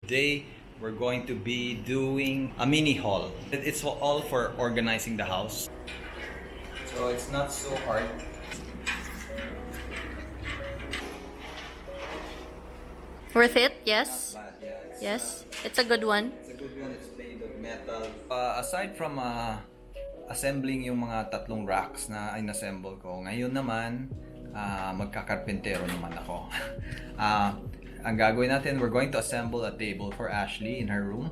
Today, we're going to be doing a mini haul. It's all for organizing the house. So it's not so hard. Worth it? Yes. Not bad, yeah. Yes. It's a good one. It's a good one. It's made of metal. Aside from assembling yung mga tatlong racks na inassemble ko, ngayon naman, magkakarpentero naman ako. Ang gagawin natin, we're going to assemble a table for Ashley in her room.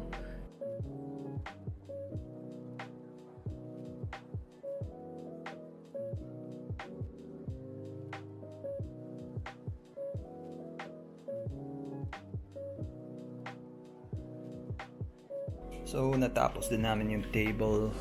So, natapos din namin yung table.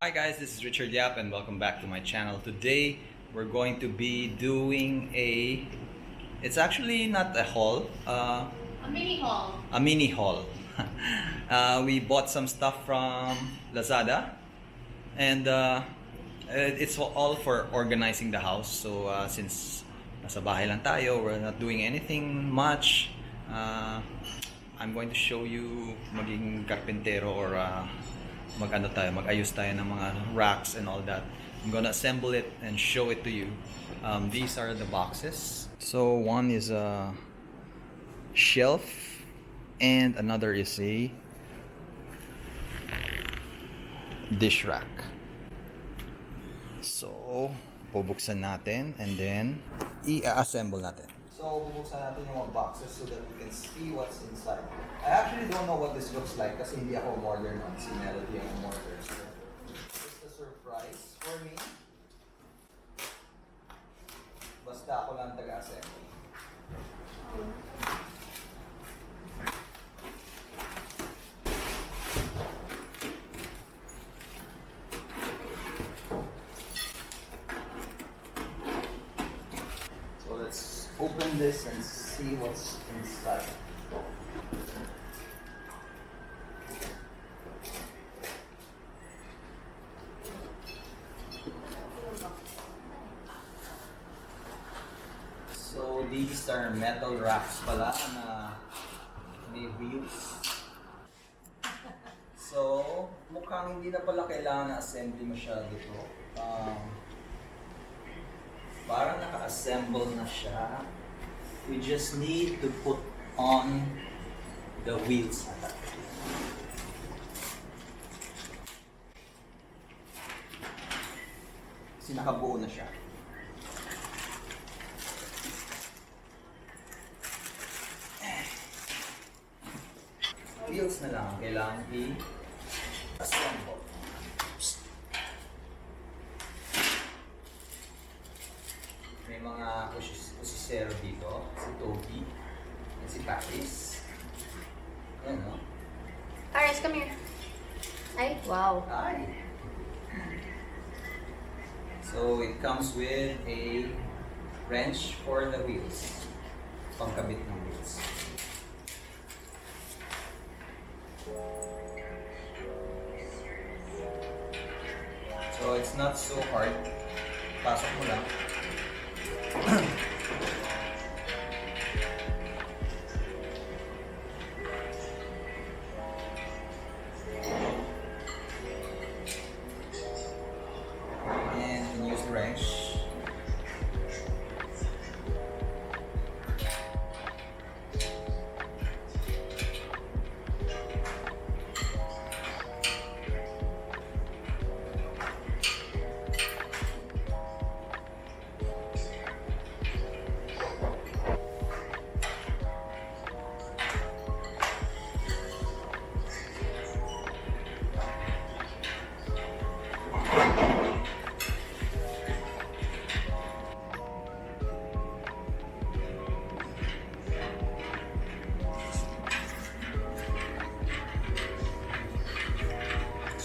Hi guys, this is Richard Yap and welcome back to my channel. Today, we're going to be doing it's actually not a haul. A mini haul. A mini haul. We bought some stuff from Lazada and it's all for organizing the house. So since nasa bahay lang tayo, we're not doing anything much. I'm going to show you maging karpentero or mag-ayos tayo ng mga racks and all that. I'm gonna assemble it and show it to you. These are the boxes. So one is a shelf and another is a dish rack. So, bubuksan natin and then i-assemble natin. So, bubuksan natin yung mga boxes so that we can see what's inside. I actually don't know what this looks like kasi hindi ako modern on si Melody ang modern. So, it's a surprise for me. Basta ako lang taga-assemble. Open this and see what's inside. So these are metal racks pala na may wheels. So mukhang hindi na pala kailangan na assembly masyado ito. Parang naka-assemble na siya. We just need to put on the wheels na kasi nakabuo na siya. Wheels na lang kailangan i-assemble. May mga usisero dito, si Toby, at si Paris. Ayan, no? Paris, come here. Ay, wow. Hi! So, it comes with a wrench for the wheels. Pangkabit ng wheels. So, it's not so hard. Pasok mo lang. And use the wrench.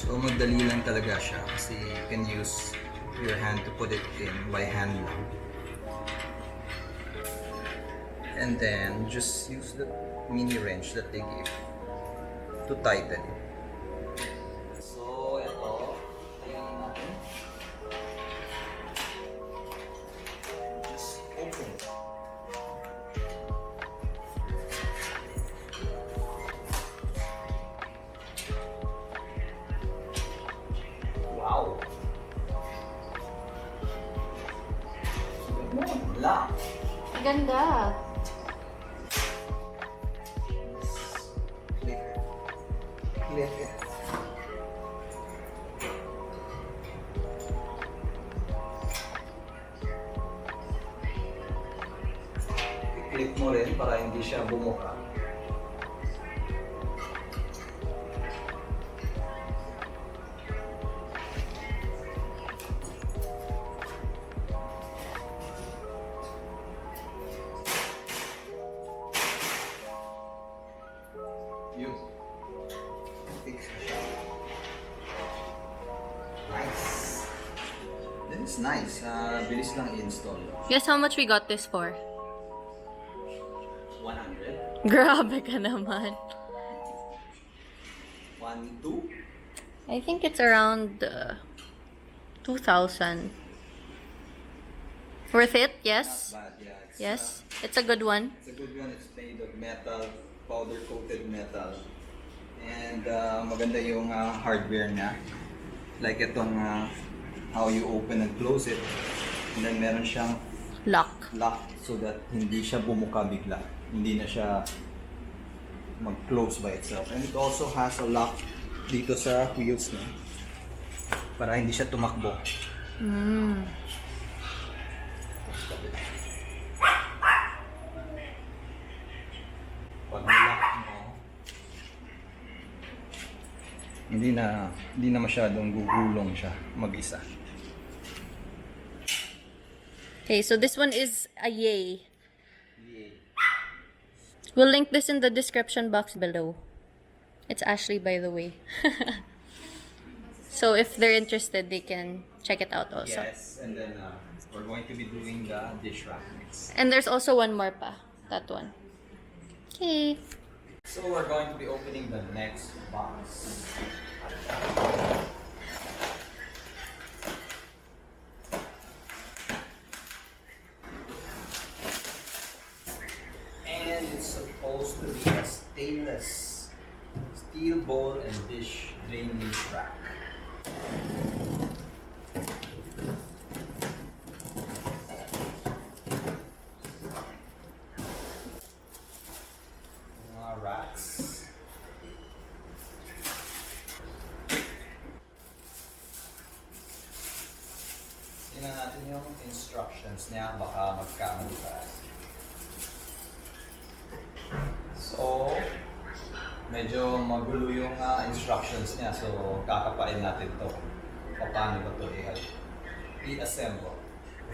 So madali lang talaga siya kasi you can use your hand to put it in by hand lang. And then just use the mini wrench that they give. to tighten. So, ito. Ayan natin. Just open it. Wow! Lock. Ganda. Click. Click it. I-click mo rin para hindi siya bumuka. Yun. Fix siya. Nice. That is nice. Bilis lang i-install. Guess how much we got this for? 100. Grabe ka naman. 1, 2. I think it's around 2,000. Worth it? Yes. Not bad, yeah. Yes. It's a good one. It's a good one. It's made of metal, powder-coated metal. And maganda yung hardware niya. Like itong how you open and close it. And then meron siyang Lock. lock so that hindi siya bumuka bigla. Hindi na siya mag-close by itself. And it also has a lock dito sa wheels niya para hindi siya tumakbo. Pag nilock mo, hindi na masyadong gugulong siya mag-isa. Okay, so this one is a yay. Yay. We'll link this in the description box below. It's Ashley, by the way. So if they're interested, they can check it out also. Yes, and then we're going to be doing the dish rack next. And there's also one more pa. That one. Okay. So we're going to be opening the next box. And it's supposed to be a stainless steel bowl and dish drainage rack. Mga racks. Tingnan natin yung instructions niya, baka magkamali pa. So, medyo magulo yung instructions niya, so kakapain natin to. Paano ba ito i-assemble?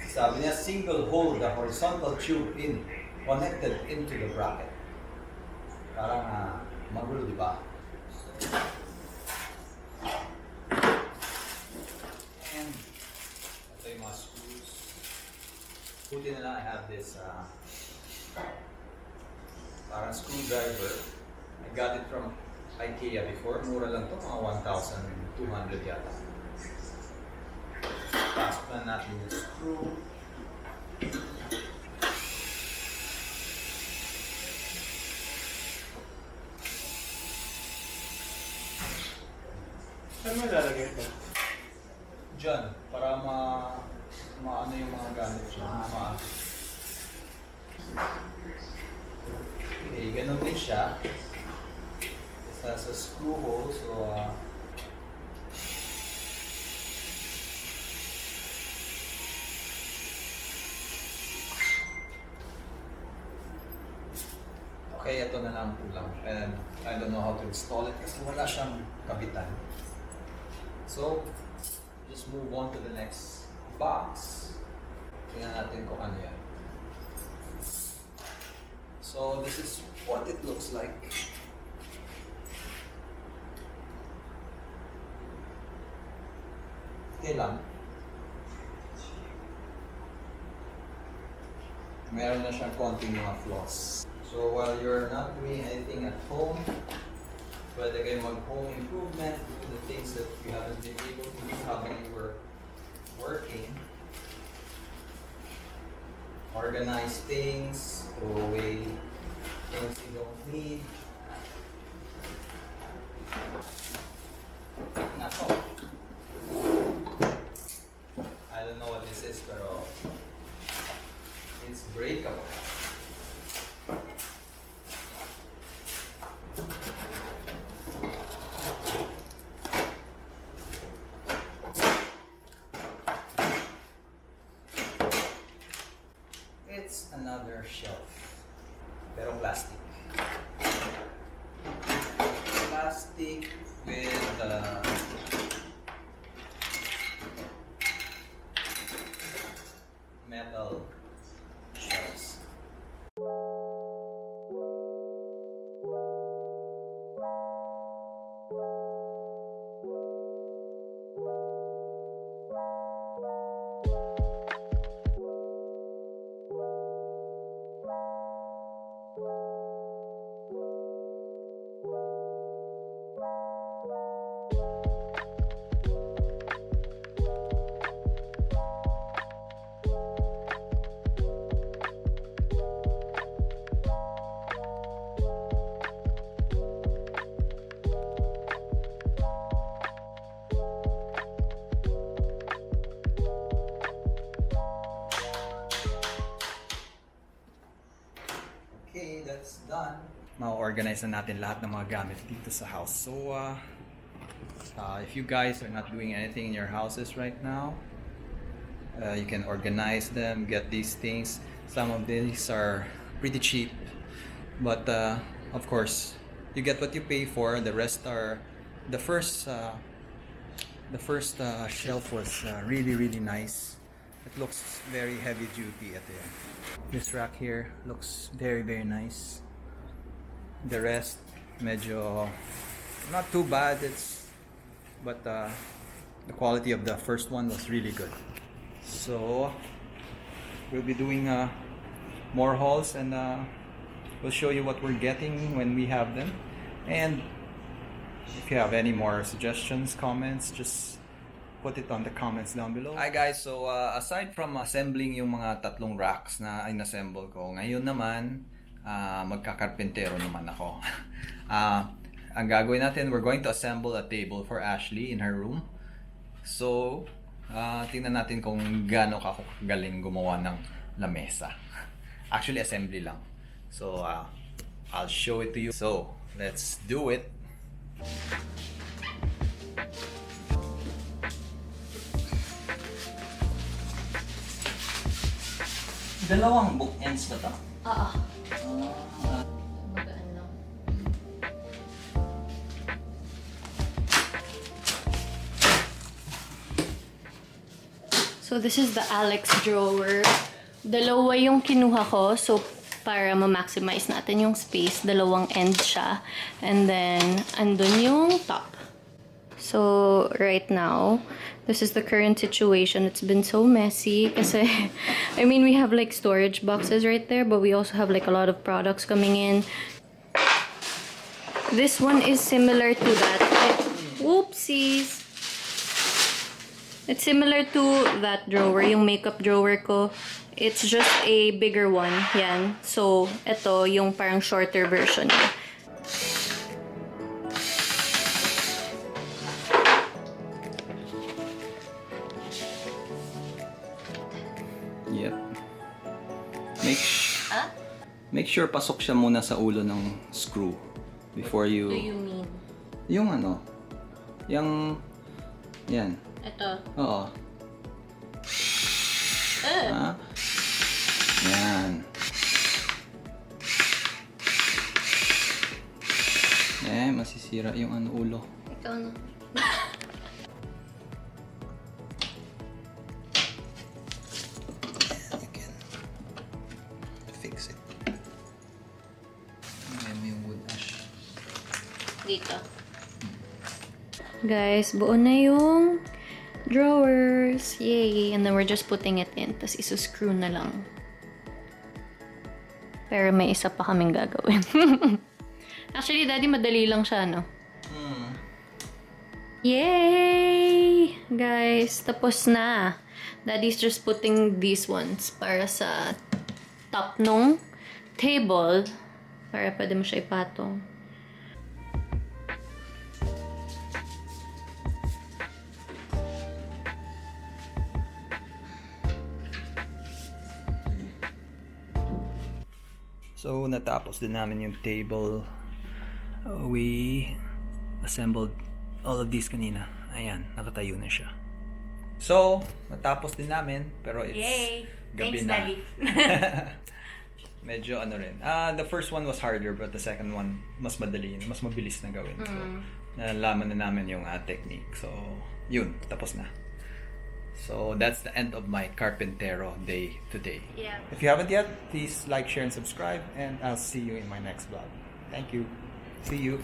Sabi niya, single hole the horizontal tube in, connected into the bracket. Parang magulo, di ba? And ito yung mga screws. Buti na lang I have this parang screwdriver. I got it from IKEA before. Mura lang to, mga 1,200 yata. Pasok na natin yung screw. Saan mo ilalagay ito? Diyan, para maano yung mga gamit siya. Okay, ganun din siya. Isa sa screw hole, so okay, ito na lang kulang. And I don't know how to install it kasi wala siyang kabitan. So, just move on to the next box. Tingnan natin kung ano yan. So, this is what it looks like. Okay lang. Meron na siyang konting mga flaws. So while you're not doing anything at home, Pwede kayo mag-home improvement, do the things that you haven't been able to do habang you were working. Organize things, throw away things you don't need. Nako. I don't know what this is, pero it's breakable. It's another shelf, pero plastic. Plastic with metal shelves. Okay, that's done. Ma-organize na natin lahat ng mga gamit dito sa house. So, if you guys are not doing anything in your houses right now, you can organize them, get these things. Some of these are pretty cheap, but of course, you get what you pay for. The rest are the first shelf was really nice. It looks very heavy duty at the end. This rack here looks very nice. The rest medyo not too bad. But the quality of the first one was really good. So we'll be doing more hauls, and we'll show you what we're getting when we have them. And if you have any more suggestions, comments, just put it on the comments down below. Hi guys, so aside from assembling yung mga tatlong racks na inassemble ko, ngayon naman magkakarpentero naman ako. Ang gagawin natin, we're going to assemble a table for Ashley in her room. So tingnan natin kung gaano kagaling gumawa ng lamesa. Actually assembly lang. So I'll show it to you. So let's do it. Dalawang bookends ba ito? Oo. Magaan lang. So this is the Alex drawer. Dalawa yung kinuha ko. So para ma-maximize natin yung space, dalawang end siya. And then andun yung top. So right now, this is the current situation. It's been so messy kasi I mean, we have like storage boxes right there, but we also have like a lot of products coming in. This one is similar to that. Whoopsies! It's similar to that drawer, yung makeup drawer ko. It's just a bigger one. Yan. So, ito yung parang shorter version niya. Yep. Make sure pasok siya muna sa ulo ng screw before you... What do you mean? Yung ano? Yung... Yan. Ito. Oo. Ha? Yan. Masisira yung ano ulo. Ikaw na. Dito. Guys, buo na yung drawers. Yay! And then we're just putting it in. Tapos isuscrew na lang. Pero may isa pa kaming gagawin. Actually, Daddy, madali lang siya, no? Yay! Guys, tapos na. Daddy's just putting these ones para sa top nung table. Para pwede mo siya ipatong. So, natapos din namin yung table. We assembled all of these kanina. Ayan, nakatayo na siya. So, natapos din namin, pero it's Yay! gabi Thanks, na. Daddy. Medyo ano rin. The first one was harder, but the second one, mas madali, mas mabilis na gawin. So, nalaman na namin yung technique. So, yun, tapos na. So, that's the end of my Carpintero day today. Yeah. If you haven't yet, please like, share, and subscribe, and I'll see you in my next vlog. Thank you. See you.